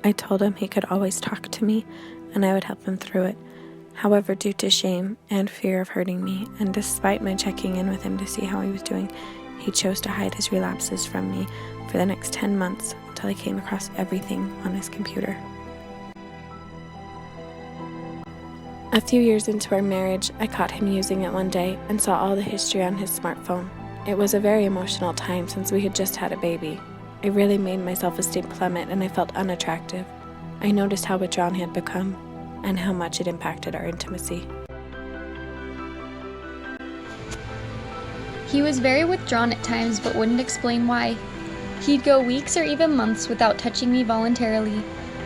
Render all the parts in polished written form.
I told him he could always talk to me and I would help him through it. However, due to shame and fear of hurting me, and despite my checking in with him to see how he was doing, he chose to hide his relapses from me for the next 10 months until I came across everything on his computer. A few years into our marriage, I caught him using it one day and saw all the history on his smartphone. It was a very emotional time since we had just had a baby. It really made my self-esteem plummet and I felt unattractive. I noticed how withdrawn he had become and how much it impacted our intimacy. He was very withdrawn at times but wouldn't explain why. He'd go weeks or even months without touching me voluntarily.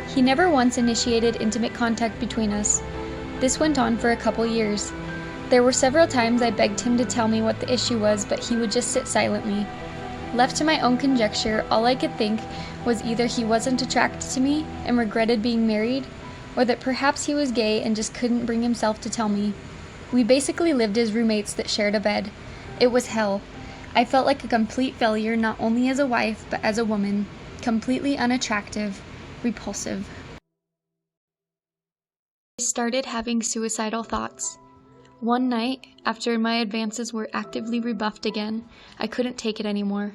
He never once initiated intimate contact between us. This went on for a couple years. There were several times I begged him to tell me what the issue was, but he would just sit silently. Left to my own conjecture, all I could think was either he wasn't attracted to me and regretted being married, or that perhaps he was gay and just couldn't bring himself to tell me. We basically lived as roommates that shared a bed. It was hell. I felt like a complete failure not only as a wife, but as a woman. Completely unattractive, repulsive. I started having suicidal thoughts. One night, after my advances were actively rebuffed again, I couldn't take it anymore.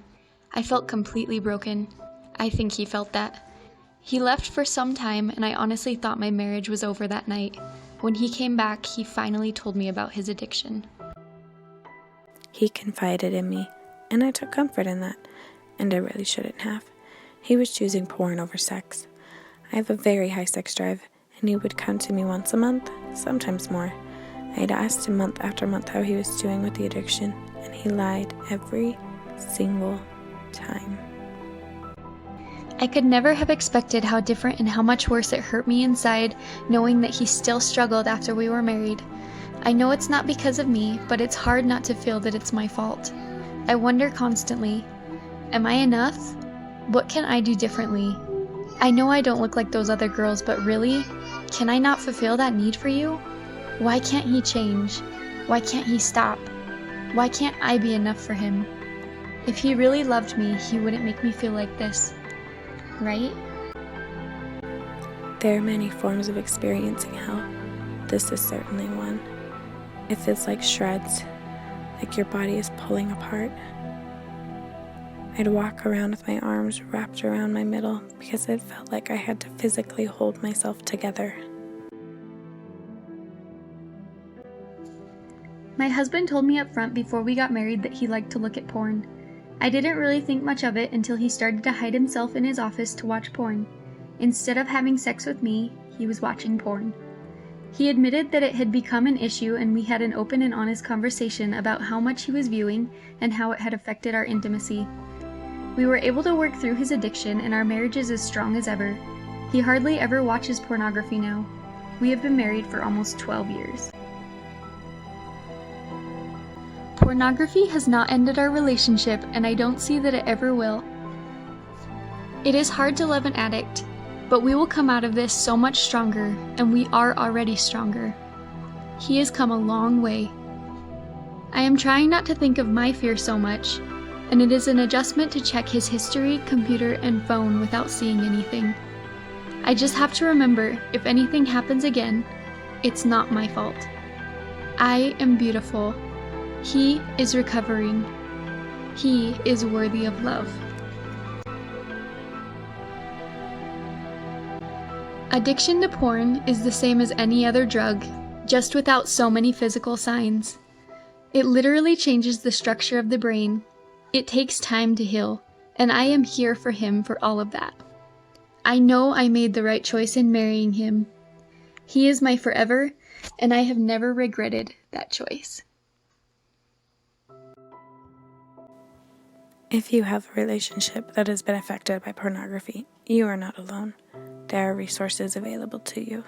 I felt completely broken. I think he felt that. He left for some time, and I honestly thought my marriage was over that night. When he came back, he finally told me about his addiction. He confided in me, and I took comfort in that, and I really shouldn't have. He was choosing porn over sex. I have a very high sex drive, and he would come to me once a month, sometimes more. I had asked him month after month how he was doing with the addiction, and he lied every single time. I could never have expected how different and how much worse it hurt me inside, knowing that he still struggled after we were married. I know it's not because of me, but it's hard not to feel that it's my fault. I wonder constantly, am I enough? What can I do differently? I know I don't look like those other girls, but really, can I not fulfill that need for you? Why can't he change? Why can't he stop? Why can't I be enough for him? If he really loved me, he wouldn't make me feel like this. Right? There are many forms of experiencing hell. This is certainly one. It feels like shreds, like your body is pulling apart. I'd walk around with my arms wrapped around my middle because it felt like I had to physically hold myself together. My husband told me up front before we got married that he liked to look at porn. I didn't really think much of it until he started to hide himself in his office to watch porn. Instead of having sex with me, he was watching porn. He admitted that it had become an issue, and we had an open and honest conversation about how much he was viewing and how it had affected our intimacy. We were able to work through his addiction, and our marriage is as strong as ever. He hardly ever watches pornography now. We have been married for almost 12 years. Pornography has not ended our relationship, and I don't see that it ever will. It is hard to love an addict, but we will come out of this so much stronger, and we are already stronger. He has come a long way. I am trying not to think of my fear so much, and it is an adjustment to check his history, computer, and phone without seeing anything. I just have to remember, if anything happens again, it's not my fault. I am beautiful. He is recovering. He is worthy of love. Addiction to porn is the same as any other drug, just without so many physical signs. It literally changes the structure of the brain. It takes time to heal, and I am here for him for all of that. I know I made the right choice in marrying him. He is my forever, and I have never regretted that choice. If you have a relationship that has been affected by pornography, you are not alone. There are resources available to you.